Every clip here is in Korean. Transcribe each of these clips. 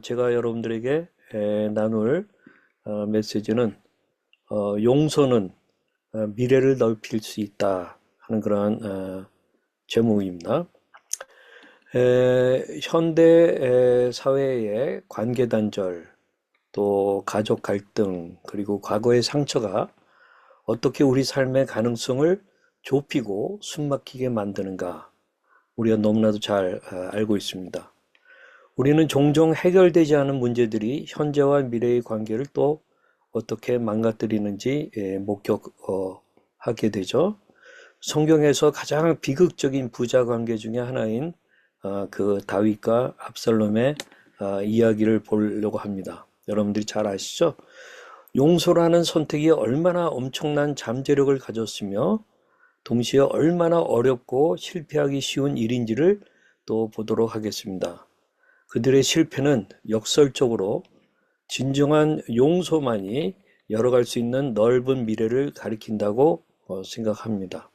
제가 여러분들에게 나눌 메시지는 용서는 미래를 넓힐 수 있다 하는 그런 제목입니다. 현대 사회의 관계 단절, 또 가족 갈등, 그리고 과거의 상처가 어떻게 우리 삶의 가능성을 좁히고 숨막히게 만드는가, 우리가 너무나도 잘 알고 있습니다. 우리는 종종 해결되지 않은 문제들이 현재와 미래의 관계를 또 어떻게 망가뜨리는지 목격하게 되죠. 성경에서 가장 비극적인 부자 관계 중에 하나인 그 다윗과 압살롬의 이야기를 보려고 합니다. 여러분들이 잘 아시죠? 용서라는 선택이 얼마나 엄청난 잠재력을 가졌으며 동시에 얼마나 어렵고 실패하기 쉬운 일인지를 또 보도록 하겠습니다. 그들의 실패는 역설적으로 진정한 용서만이 열어갈 수 있는 넓은 미래를 가리킨다고 생각합니다.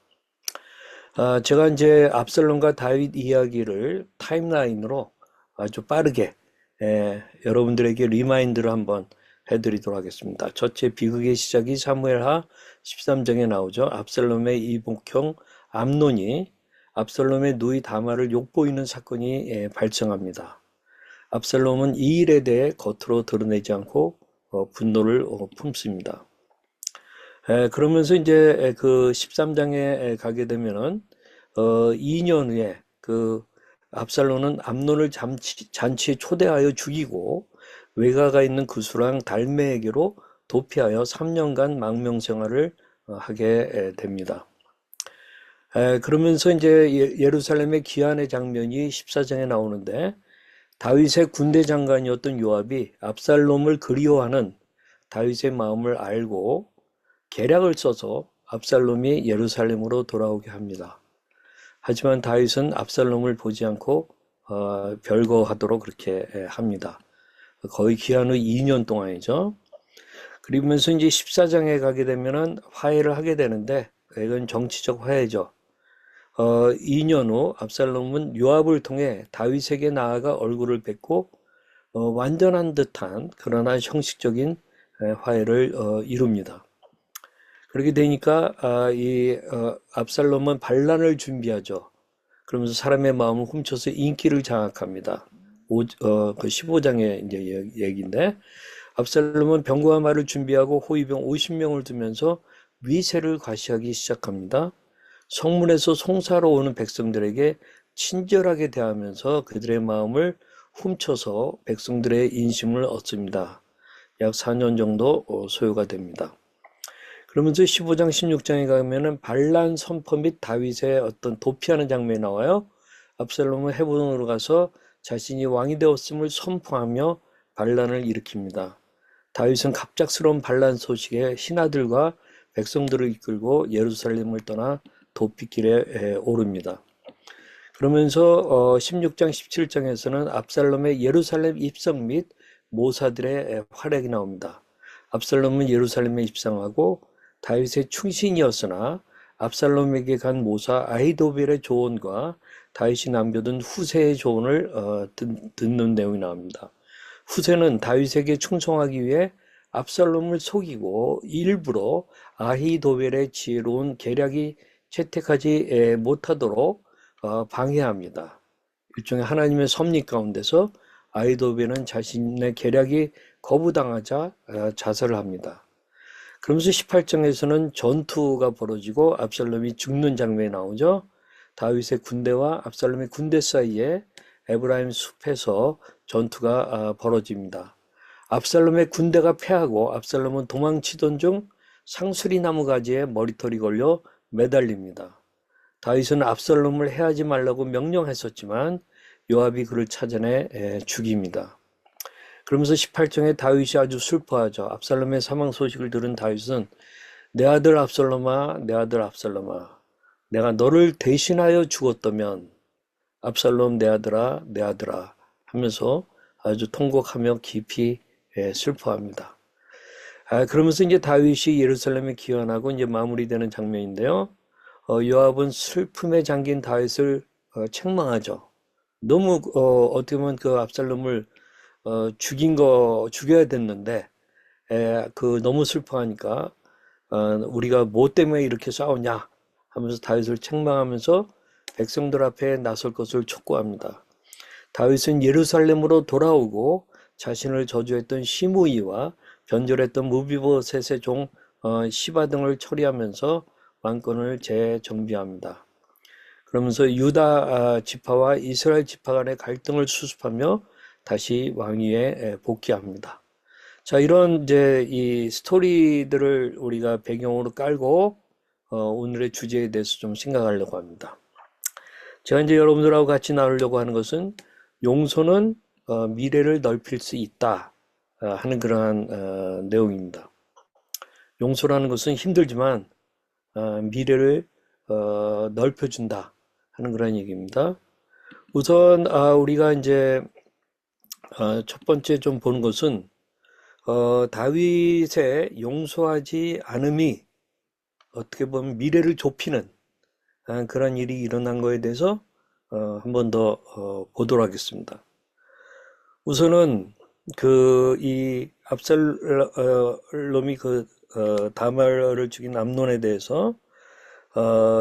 제가 이제 압살롬과 다윗 이야기를 타임라인으로 아주 빠르게 여러분들에게 리마인드를 한번 해드리도록 하겠습니다. 첫째 비극의 시작이 사무엘하 13장에 나오죠. 압살롬의 이복형 암논이 압살롬의 누이 다말을 욕보이는 사건이 발생합니다. 압살롬은 이 일에 대해 겉으로 드러내지 않고 분노를 품습니다. 그러면서 이제 그 13장에 가게 되면은 2년 후에 그 압살롬은 암논을 잔치에 초대하여 죽이고 외가가 있는 그수랑 달메에게로 도피하여 3년간 망명 생활을 하게 됩니다. 그러면서 이제 예루살렘의 귀환의 장면이 14장에 나오는데 다윗의 군대 장관이었던 요압이 압살롬을 그리워하는 다윗의 마음을 알고 계략을 써서 압살롬이 예루살렘으로 돌아오게 합니다. 하지만 다윗은 압살롬을 보지 않고 별거하도록 그렇게 합니다. 거의 귀환 후 2년 동안이죠. 그러면서 이제 14장에 가게 되면은 화해를 하게 되는데 이건 정치적 화해죠. 2년 후 압살롬은 요압을 통해 다윗에게 나아가 얼굴을 뵙고 완전한 듯한 그러나 형식적인 화해를 이룹니다. 그렇게 되니까 압살롬은 반란을 준비하죠. 그러면서 사람의 마음을 훔쳐서 인기를 장악합니다. 그 15장의 이제 얘기인데 압살롬은 병거와 말을 준비하고 호위병 50명을 두면서 위세를 과시하기 시작합니다. 성문에서 송사로 오는 백성들에게 친절하게 대하면서 그들의 마음을 훔쳐서 백성들의 인심을 얻습니다. 약 4년 정도 소요가 됩니다. 그러면서 15장, 16장에 가면은 반란 선포 및 다윗의 어떤 도피하는 장면이 나와요. 압살롬은 헤브론으로 가서 자신이 왕이 되었음을 선포하며 반란을 일으킵니다. 다윗은 갑작스러운 반란 소식에 신하들과 백성들을 이끌고 예루살렘을 떠나 도피길에 오릅니다. 그러면서 16장, 17장에서는 압살롬의 예루살렘 입성 및 모사들의 활약이 나옵니다. 압살롬은 예루살렘에 입성하고 다윗의 충신이었으나 압살롬에게 간 모사 아히도벨의 조언과 다윗이 남겨둔 후세의 조언을 듣는 내용이 나옵니다. 후세는 다윗에게 충성하기 위해 압살롬을 속이고 일부러 아히도벨의 지혜로운 계략이 채택하지 못하도록 방해합니다. 일종의 하나님의 섭리 가운데서 아히도벨은 자신의 계략이 거부당하자 자살을 합니다. 그러면서 18장에서는 전투가 벌어지고 압살롬이 죽는 장면이 나오죠. 다윗의 군대와 압살롬의 군대 사이에 에브라임 숲에서 전투가 벌어집니다. 압살롬의 군대가 패하고 압살롬은 도망치던 중 상수리 나무 가지에 머리털이 걸려 매달립니다. 다윗은 압살롬을 해하지 말라고 명령했었지만 요압이 그를 찾아내 죽입니다. 그러면서 18장에 다윗이 아주 슬퍼하죠. 압살롬의 사망 소식을 들은 다윗은 내 아들 압살롬아, 내 아들 압살롬아, 내가 너를 대신하여 죽었다면 압살롬 내 아들아, 내 아들아 하면서 아주 통곡하며 깊이 슬퍼합니다. 그러면서 이제 다윗이 예루살렘에 귀환하고 이제 마무리되는 장면인데요. 요압은 슬픔에 잠긴 다윗을 책망하죠. 너무 어떻게 보면 그 압살롬을 죽여야 됐는데, 너무 슬퍼하니까, 우리가 뭐 때문에 이렇게 싸우냐 하면서 다윗을 책망하면서 백성들 앞에 나설 것을 촉구합니다. 다윗은 예루살렘으로 돌아오고 자신을 저주했던 시므이와 변절했던 무비보셋의 종 시바 등을 처리하면서 왕권을 재정비합니다. 그러면서 유다 지파와 이스라엘 지파 간의 갈등을 수습하며 다시 왕위에 복귀합니다. 자, 이런 이제 이 스토리들을 우리가 배경으로 깔고 오늘의 주제에 대해서 좀 생각하려고 합니다. 제가 이제 여러분들하고 같이 나누려고 하는 것은 용서는 미래를 넓힐 수 있다 하는 그러한 내용입니다. 용서라는 것은 힘들지만 미래를 넓혀준다 하는 그런 얘기입니다. 우선 우리가 이제 첫 번째 좀 보는 것은 다윗의 용서하지 않음이 어떻게 보면 미래를 좁히는 그런 일이 일어난 거에 대해서 한 번 더 보도록 하겠습니다. 우선은 이 압살롬이 다말을 죽인 암논에 대해서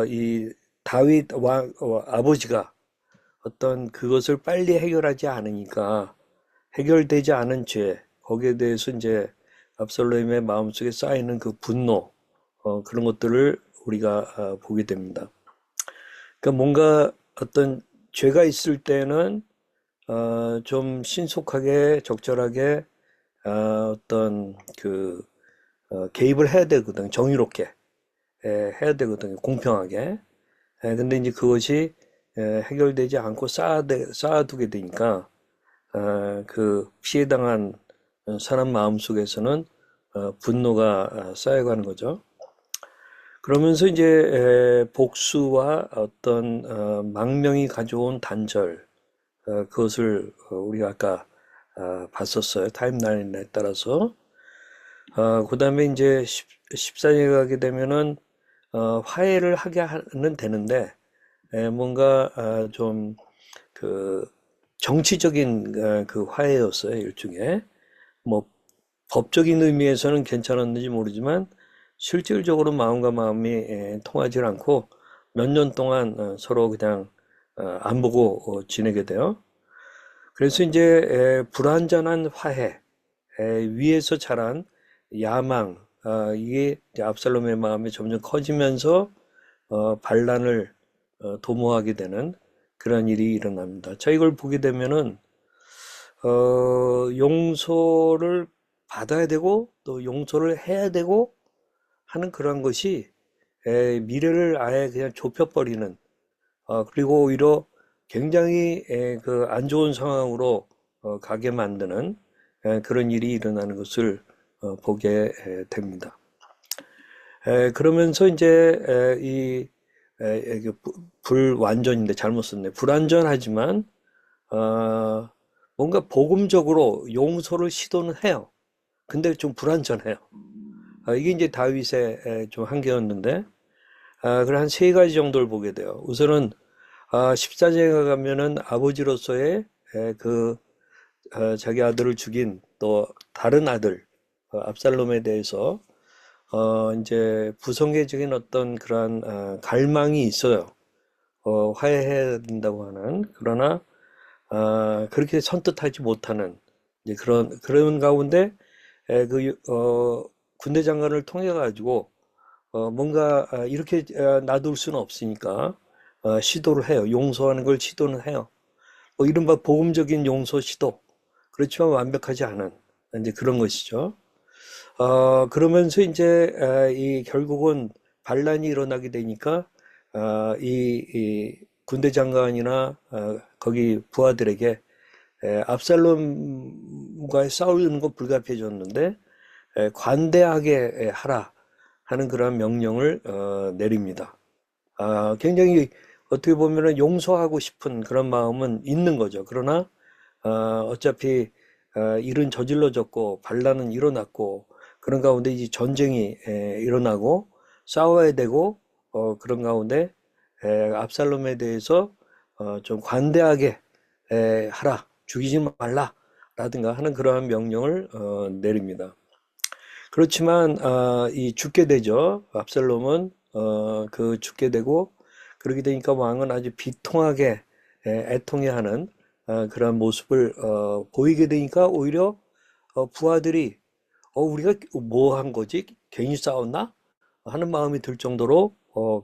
이 다윗 왕 아버지가 어떤 그것을 빨리 해결하지 않으니까 해결되지 않은 죄, 거기에 대해서 이제 압살롬의 마음속에 쌓이는 그 분노, 그런 것들을 우리가 보게 됩니다. 그러니까 뭔가 어떤 죄가 있을 때는 좀 신속하게 적절하게 어떤 개입을 해야 되거든. 정의롭게 해야 되거든요. 공평하게. 근데 이제 그것이 해결되지 않고 쌓아두게 되니까 그 피해당한 사람 마음속에서는 분노가 쌓여가는 거죠. 그러면서 이제 복수와 어떤 망명이 가져온 단절, 그것을 우리가 아까 봤었어요. 타임라인에 따라서. 그 다음에 이제 14장에 가게 되면은 화해를 하게 하는 되는데 뭔가 좀 정치적인 그 화해였어요. 일종의 뭐 법적인 의미에서는 괜찮았는지 모르지만 실질적으로 마음과 마음이 통하지 않고 몇 년 동안 서로 그냥 안 보고 지내게 돼요. 그래서 이제 불완전한 화해, 위에서 자란 야망, 이게 이제 압살롬의 마음이 점점 커지면서 반란을 도모하게 되는 그런 일이 일어납니다. 자, 이걸 보게 되면은 용서를 받아야 되고 또 용서를 해야 되고 하는 그런 것이 미래를 아예 그냥 좁혀버리는, 그리고 오히려 굉장히 안 좋은 상황으로 가게 만드는 그런 일이 일어나는 것을 보게 됩니다. 그러면서 이제 이게 불완전인데 잘못 썼네. 불완전하지만 뭔가 복음적으로 용서를 시도는 해요. 근데 좀 불완전해요. 이게 이제 다윗의 좀 한계였는데, 그래 한 세 가지 정도를 보게 돼요. 우선은 14장에 가면은 아버지로서의 자기 아들을 죽인 또 다른 아들 압살롬에 대해서 이제 부성애적인 어떤 그러한 갈망이 있어요. 화해해야 된다고 하는. 그러나 그렇게 선뜻하지 못하는 이제 그런 가운데 군대 장관을 통해 가지고 뭔가 이렇게 놔둘 수는 없으니까 시도를 해요. 용서하는 걸 시도는 해요. 뭐 이른바 복음적인 용서 시도. 그렇지만 완벽하지 않은 이제 그런 것이죠. 그러면서 이제 이 결국은 반란이 일어나게 되니까 이 군대 장관이나 거기 부하들에게 압살롬과의 싸우는 거 불가피해졌는데 관대하게 하라 하는 그런 명령을 내립니다. 굉장히 어떻게 보면은 용서하고 싶은 그런 마음은 있는 거죠. 그러나 어차피 일은 저질러졌고 반란은 일어났고 그런 가운데 이제 전쟁이 일어나고 싸워야 되고 그런 가운데 압살롬에 대해서 좀 관대하게 하라, 죽이지 말라 라든가 하는 그러한 명령을 내립니다. 그렇지만 이 죽게 되죠. 압살롬은 그 죽게 되고 그러게 되니까 왕은 아주 비통하게 애통해하는 그런 모습을 보이게 되니까 오히려 부하들이 우리가 뭐 한 거지? 괜히 싸웠나? 하는 마음이 들 정도로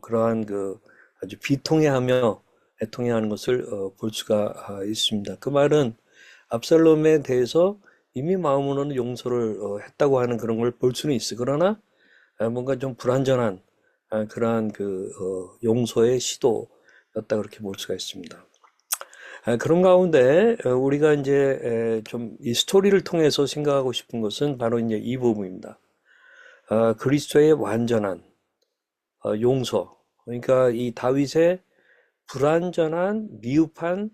그러한 그 아주 비통해하며 애통해하는 것을 볼 수가 있습니다. 그 말은 압살롬에 대해서 이미 마음으로는 용서를 했다고 하는 그런 걸 볼 수는 있어. 그러나 뭔가 좀 불완전한 그러한 그 용서의 시도였다 그렇게 볼 수가 있습니다. 그런 가운데 우리가 이제 좀 이 스토리를 통해서 생각하고 싶은 것은 바로 이제 이 부분입니다. 그리스도의 완전한 용서. 그러니까 이 다윗의 불완전한 미흡한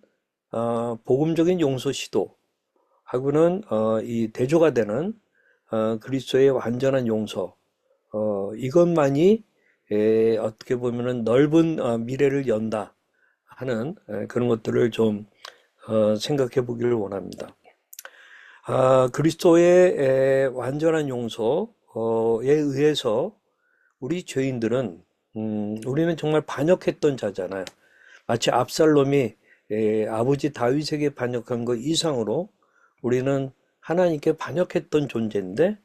복음적인 용서 시도하고는 이 대조가 되는 그리스도의 완전한 용서. 이것만이 어떻게 보면은 넓은 미래를 연다 하는 그런 것들을 좀 생각해 보기를 원합니다. 그리스도의 완전한 용서에 의해서 우리 죄인들은 우리는 정말 반역했던 자잖아요. 마치 압살롬이 아버지 다윗에게 반역한 것 이상으로 우리는 하나님께 반역했던 존재인데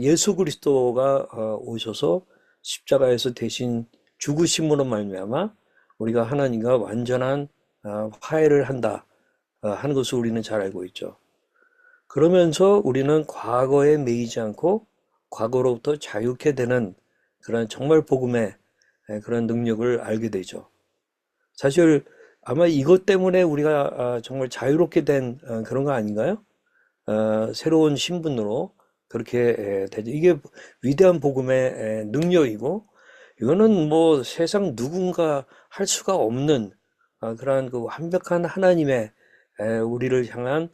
예수 그리스도가 오셔서 십자가에서 대신 죽으심으로 말미암아 우리가 하나님과 완전한 화해를 한다 하는 것을 우리는 잘 알고 있죠. 그러면서 우리는 과거에 매이지 않고 과거로부터 자유케 되는 그런 정말 복음의 그런 능력을 알게 되죠. 사실 아마 이것 때문에 우리가 정말 자유롭게 된 그런 거 아닌가요? 새로운 신분으로 그렇게 되죠. 이게 위대한 복음의 능력이고 이거는 뭐 세상 누군가 할 수가 없는 그러한 그 완벽한 하나님의 우리를 향한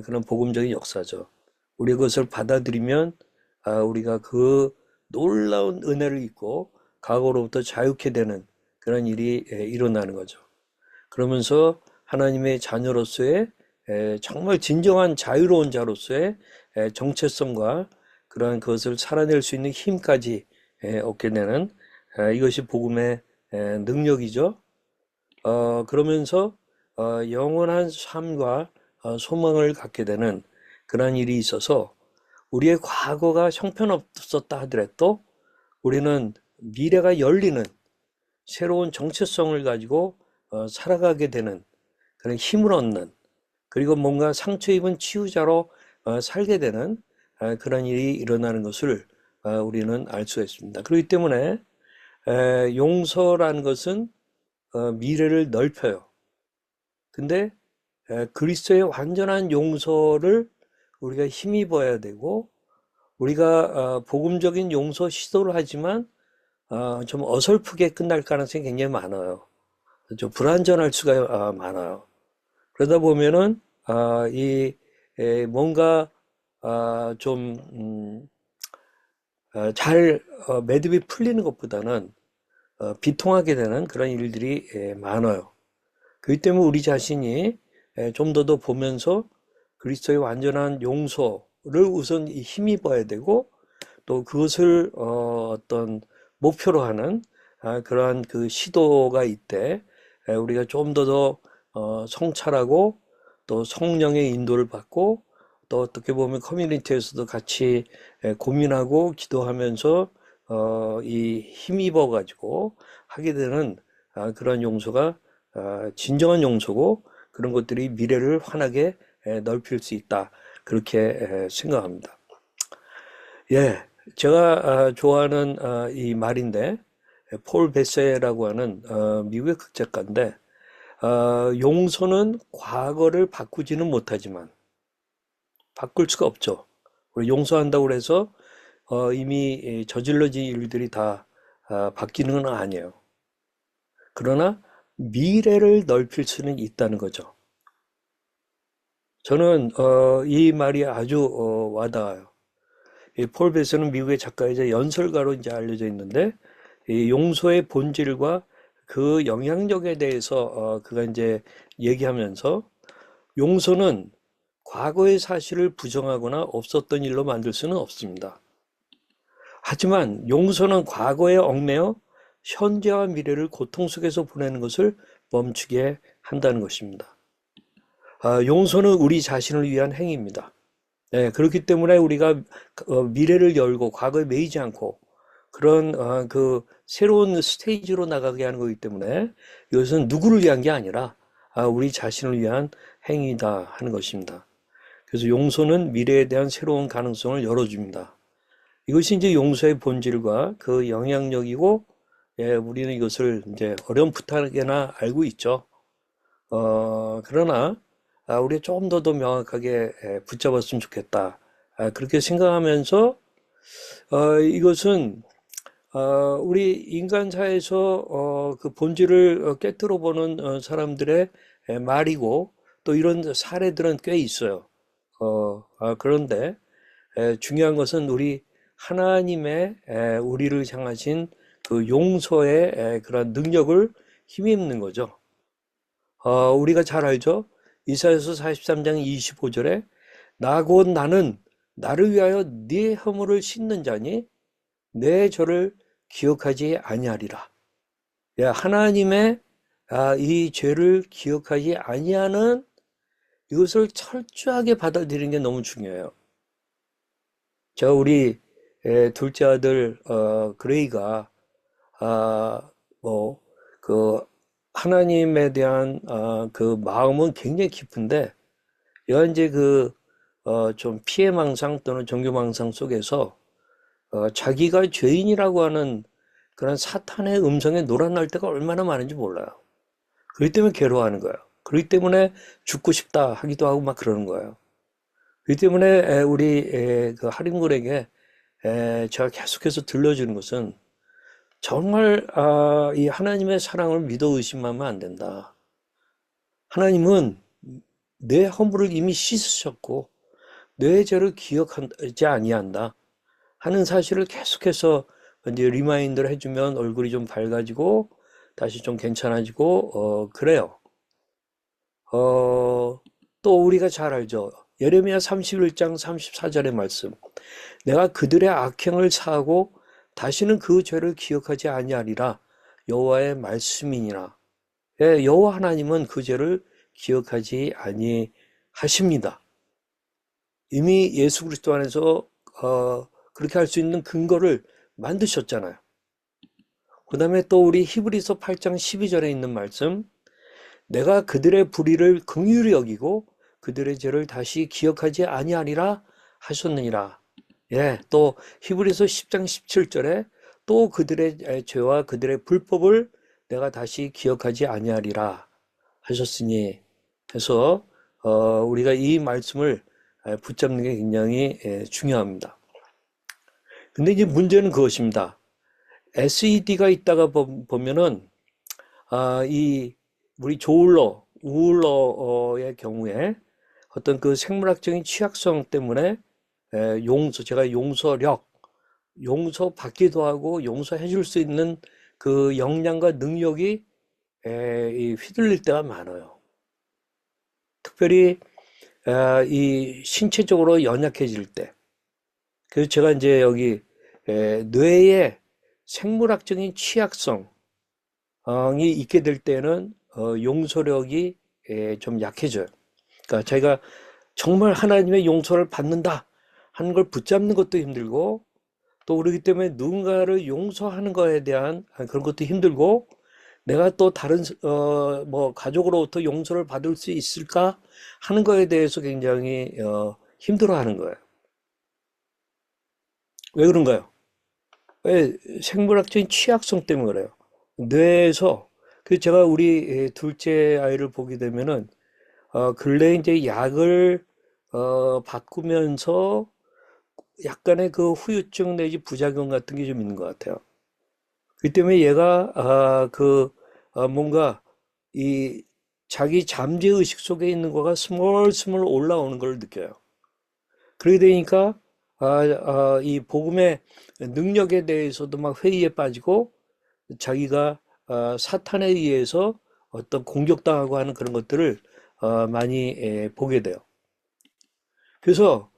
그런 복음적인 역사죠. 우리 그것을 받아들이면 우리가 그 놀라운 은혜를 입고 과거로부터 자유케 되는 그런 일이 일어나는 거죠. 그러면서 하나님의 자녀로서의 정말 진정한 자유로운 자로서의 정체성과 그러한 그것을 살아낼 수 있는 힘까지 얻게 되는 이것이 복음의 능력이죠. 그러면서 영원한 삶과 소망을 갖게 되는 그러한 일이 있어서 우리의 과거가 형편없었다 하더라도 우리는 미래가 열리는 새로운 정체성을 가지고 살아가게 되는 그런 힘을 얻는 그리고 뭔가 상처 입은 치유자로 살게 되는 그런 일이 일어나는 것을 우리는 알 수가 있습니다. 그렇기 때문에 용서라는 것은 미래를 넓혀요. 근데 그리스도의 완전한 용서를 우리가 힘입어야 되고 우리가 복음적인 용서 시도를 하지만 좀 어설프게 끝날 가능성이 굉장히 많아요. 좀 불완전할 수가 많아요. 그러다 보면은 이 뭔가 좀 잘 매듭이 풀리는 것보다는 비통하게 되는 그런 일들이 많아요. 그렇기 때문에 우리 자신이 좀 더 보면서 그리스도의 완전한 용서를 우선 힘입어야 되고 또 그것을 어떤 목표로 하는 그러한 그 시도가 있대 우리가 좀 더 성찰하고 또 성령의 인도를 받고 또 어떻게 보면 커뮤니티에서도 같이 고민하고 기도하면서 이 힘입어 가지고 하게 되는 그런 용서가 진정한 용서고 그런 것들이 미래를 환하게 넓힐 수 있다 그렇게 생각합니다. 예, 제가 좋아하는 이 말인데 폴 베세라고 하는 미국의 극작가인데 용서는 과거를 바꾸지는 못하지만 바꿀 수가 없죠. 우리 용서한다고 해서 이미 저질러진 일들이 다 바뀌는 건 아니에요. 그러나 미래를 넓힐 수는 있다는 거죠. 저는 이 말이 아주 와닿아요. 폴 베서는 미국의 작가이자 연설가로 이제 알려져 있는데 이 용서의 본질과 그 영향력에 대해서 그가 이제 얘기하면서 용서는 과거의 사실을 부정하거나 없었던 일로 만들 수는 없습니다. 하지만 용서는 과거에 얽매여 현재와 미래를 고통 속에서 보내는 것을 멈추게 한다는 것입니다. 용서는 우리 자신을 위한 행위입니다. 네, 그렇기 때문에 우리가 미래를 열고 과거에 매이지 않고 그런 그 새로운 스테이지로 나가게 하는 거기 때문에 이것은 누구를 위한 게 아니라 우리 자신을 위한 행위다 하는 것입니다. 그래서 용서는 미래에 대한 새로운 가능성을 열어줍니다. 이것이 이제 용서의 본질과 그 영향력이고, 예, 우리는 이것을 이제 어렴풋하게나 알고 있죠. 그러나 우리가 조금 더 명확하게 붙잡았으면 좋겠다. 그렇게 생각하면서 이것은 우리 인간사에서 그 본질을 깨뜨려 보는 사람들의 말이고 또 이런 사례들은 꽤 있어요. 그런데 중요한 것은 우리 하나님의 우리를 향하신 그 용서의 그런 능력을 힘입는 거죠. 우리가 잘 알죠? 이사야서 43장 25절에 나 곧 나는 나를 위하여 네 허물을 씻는 자니 내 죄를 기억하지 아니하리라. 하나님의 이 죄를 기억하지 아니하는 이것을 철저하게 받아들이는 게 너무 중요해요. 우리 둘째 아들 그레이가 그 하나님에 대한 그 마음은 굉장히 깊은데 얘가 이제 좀 피해망상 또는 종교망상 속에서 자기가 죄인이라고 하는 그런 사탄의 음성에 놀아날 때가 얼마나 많은지 몰라요. 그렇기 때문에 괴로워하는 거예요. 그렇기 때문에 죽고 싶다 하기도 하고 막 그러는 거예요. 그렇기 때문에 우리 그 하림군에게 제가 계속해서 들려주는 것은 정말 이 하나님의 사랑을 믿어 의심하면 안 된다. 하나님은 내 허물을 이미 씻으셨고 내 죄를 기억하지 아니한다 하는 사실을 계속해서 이제 리마인드를 해주면 얼굴이 좀 밝아지고 다시 좀 괜찮아지고 그래요. 또 우리가 잘 알죠. 예레미야 31장 34절의 말씀. 내가 그들의 악행을 사하고 다시는 그 죄를 기억하지 아니하리라. 여호와의 말씀이니라. 여호와 하나님은 그 죄를 기억하지 아니하십니다. 이미 예수 그리스도 안에서 그렇게 할 수 있는 근거를 만드셨잖아요. 그 다음에 또 우리 히브리서 8장 12절에 있는 말씀. 내가 그들의 불의를 긍휼히 여기고 그들의 죄를 다시 기억하지 아니하리라 하셨느니라. 또 히브리서 10장 17절에 또 그들의 죄와 그들의 불법을 내가 다시 기억하지 아니하리라 하셨으니 해서 우리가 이 말씀을 붙잡는 게 굉장히 중요합니다. 근데 이제 문제는 그것입니다. SED가 있다가 보면은 이 우리 우울러의 경우에 어떤 그 생물학적인 취약성 때문에 제가 용서받기도 하고 용서해 줄 수 있는 그 역량과 능력이 휘둘릴 때가 많아요. 특별히 이 신체적으로 연약해질 때. 그래서 제가 이제 여기 뇌의 생물학적인 취약성이 있게 될 때는 용서력이 좀 약해져요. 그러니까 자기가 정말 하나님의 용서를 받는다 하는 걸 붙잡는 것도 힘들고 또 그렇기 때문에 누군가를 용서하는 거에 대한 그런 것도 힘들고 내가 또 다른 가족으로부터 용서를 받을 수 있을까 하는 거에 대해서 굉장히 힘들어하는 거예요. 왜 그런가요? 왜? 생물학적인 취약성 때문에 그래요. 뇌에서 제가 우리 둘째 아이를 보게 되면은 근래 이제 약을 바꾸면서 약간의 그 후유증 내지 부작용 같은 게 좀 있는 것 같아요. 그 때문에 얘가 뭔가 이 자기 잠재 의식 속에 있는 거가 스멀스멀 올라오는 걸 느껴요. 그러게 되니까 이 복음의 능력에 대해서도 막 회의에 빠지고 자기가 사탄에 의해서 어떤 공격당하고 하는 그런 것들을 많이 보게 돼요. 그래서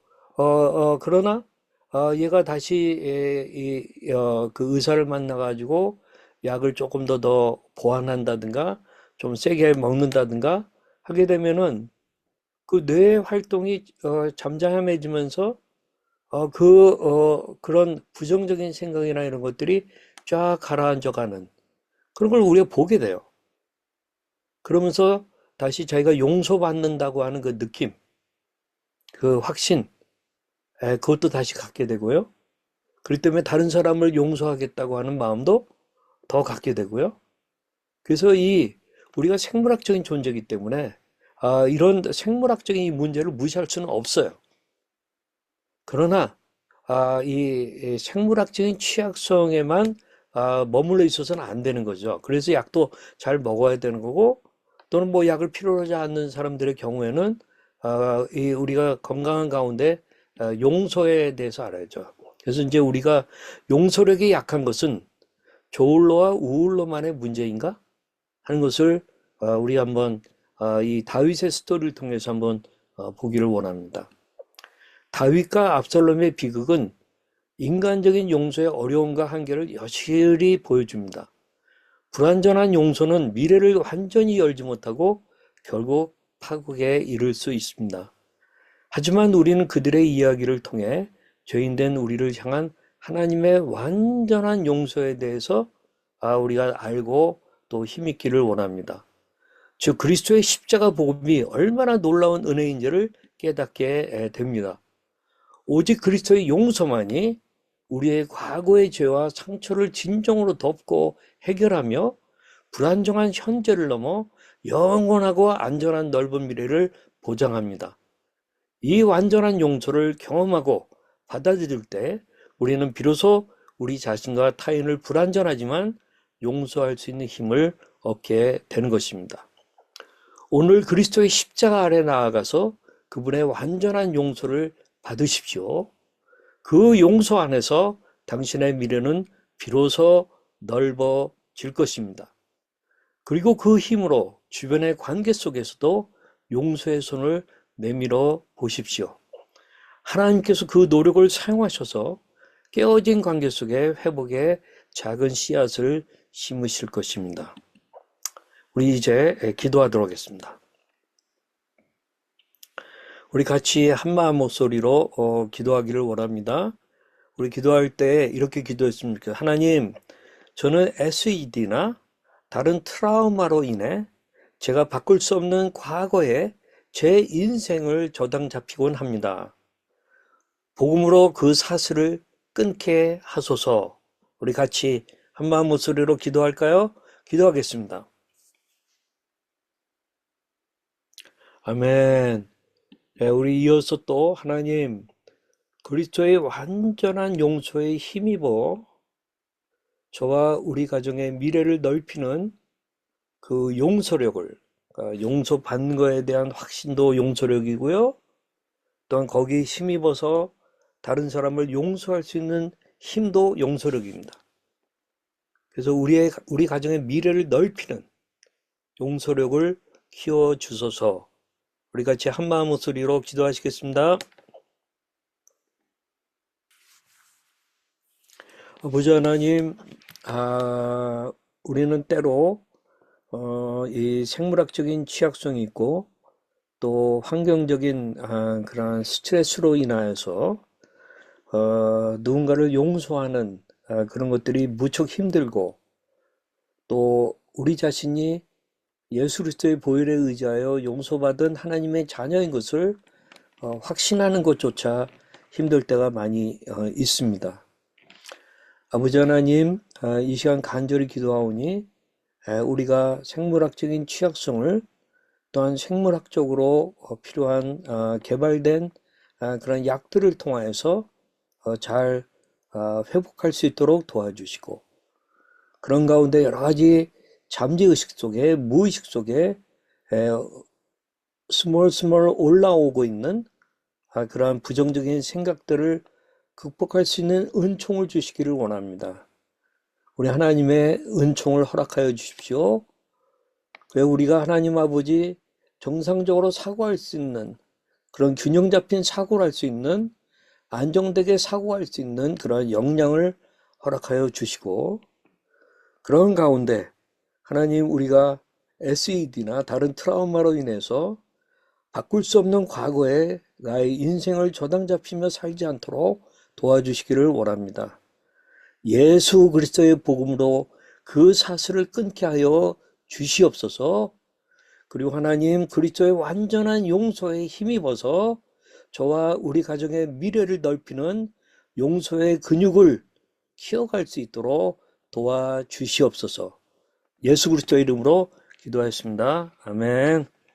그러나 얘가 다시 그 의사를 만나가지고 약을 조금 더 보완한다든가 좀 세게 먹는다든가 하게 되면은 그 뇌 활동이 잠잠해지면서 그런 부정적인 생각이나 이런 것들이 쫙 가라앉아가는 그런 걸 우리가 보게 돼요. 그러면서 다시 자기가 용서받는다고 하는 그 느낌, 그 확신, 그것도 다시 갖게 되고요. 그렇기 때문에 다른 사람을 용서하겠다고 하는 마음도 더 갖게 되고요. 그래서 우리가 생물학적인 존재이기 때문에 이런 생물학적인 이 문제를 무시할 수는 없어요. 그러나 이 생물학적인 취약성에만 머물러 있어서는 안 되는 거죠. 그래서 약도 잘 먹어야 되는 거고 또는 뭐 약을 필요로 하지 않는 사람들의 경우에는 우리가 건강한 가운데 용서에 대해서 알아야죠. 그래서 이제 우리가 용서력이 약한 것은 저울로와 우울로만의 문제인가 하는 것을 우리 한번 이 다윗의 스토리를 통해서 한번 보기를 원합니다. 다윗과 압살롬의 비극은 인간적인 용서의 어려움과 한계를 여실히 보여줍니다. 불완전한 용서는 미래를 완전히 열지 못하고 결국 파국에 이를 수 있습니다. 하지만 우리는 그들의 이야기를 통해 죄인된 우리를 향한 하나님의 완전한 용서에 대해서 우리가 알고 또 힘있기를 원합니다. 즉 그리스도의 십자가 복음이 얼마나 놀라운 은혜인지를 깨닫게 됩니다. 오직 그리스도의 용서만이 우리의 과거의 죄와 상처를 진정으로 덮고 해결하며 불안정한 현재를 넘어 영원하고 안전한 넓은 미래를 보장합니다. 이 완전한 용서를 경험하고 받아들일 때 우리는 비로소 우리 자신과 타인을 불완전하지만 용서할 수 있는 힘을 얻게 되는 것입니다. 오늘 그리스도의 십자가 아래 나아가서 그분의 완전한 용서를 받으십시오. 그 용서 안에서 당신의 미래는 비로소 넓어질 것입니다. 그리고 그 힘으로 주변의 관계 속에서도 용서의 손을 내밀어 보십시오. 하나님께서 그 노력을 사용하셔서 깨어진 관계 속에 회복의 작은 씨앗을 심으실 것입니다. 우리 이제 기도하도록 하겠습니다. 우리 같이 한마음 목소리로 기도하기를 원합니다. 우리 기도할 때 이렇게 기도했으면 좋겠어요. 하나님, 저는 SED나 다른 트라우마로 인해 제가 바꿀 수 없는 과거에 제 인생을 저당 잡히곤 합니다. 복음으로 그 사슬을 끊게 하소서. 우리 같이 한마음 목소리로 기도할까요? 기도하겠습니다. 아멘. 우리 이어서 또 하나님 그리스도의 완전한 용서에 힘입어 저와 우리 가정의 미래를 넓히는 그 용서력을 용서받는 거에 대한 확신도 용서력이고요. 또한 거기에 힘입어서 다른 사람을 용서할 수 있는 힘도 용서력입니다. 그래서 우리 가정의 미래를 넓히는 용서력을 키워 주소서. 우리 같이 한마음 목소리로 기도하시겠습니다. 아버지 하나님, 우리는 때로 이 생물학적인 취약성이 있고 또 환경적인 그런 스트레스로 인하여서 누군가를 용서하는 그런 것들이 무척 힘들고 또 우리 자신이 예수 그리스도의 보혈에 의지하여 용서받은 하나님의 자녀인 것을 확신하는 것조차 힘들 때가 많이 있습니다. 아버지 하나님, 이 시간 간절히 기도하오니 우리가 생물학적인 취약성을 또한 생물학적으로 필요한 개발된 그런 약들을 통하여서 잘 회복할 수 있도록 도와주시고 그런 가운데 여러 가지 잠재의식 속에 무의식 속에 스멀스멀 올라오고 있는 그러한 부정적인 생각들을 극복할 수 있는 은총을 주시기를 원합니다. 우리 하나님의 은총을 허락하여 주십시오. 왜 우리가 하나님 아버지 정상적으로 사고할 수 있는 그런 균형 잡힌 사고를 할 수 있는, 안정되게 사고할 수 있는 그런 역량을 허락하여 주시고, 그런 가운데 하나님, 우리가 SED나 다른 트라우마로 인해서 바꿀 수 없는 과거에 나의 인생을 저당 잡히며 살지 않도록 도와주시기를 원합니다. 예수 그리스도의 복음으로 그 사슬을 끊게 하여 주시옵소서. 그리고 하나님, 그리스도의 완전한 용서에 힘입어서 저와 우리 가정의 미래를 넓히는 용서의 근육을 키워갈 수 있도록 도와주시옵소서. 예수 그리스도의 이름으로 기도하였습니다. 아멘.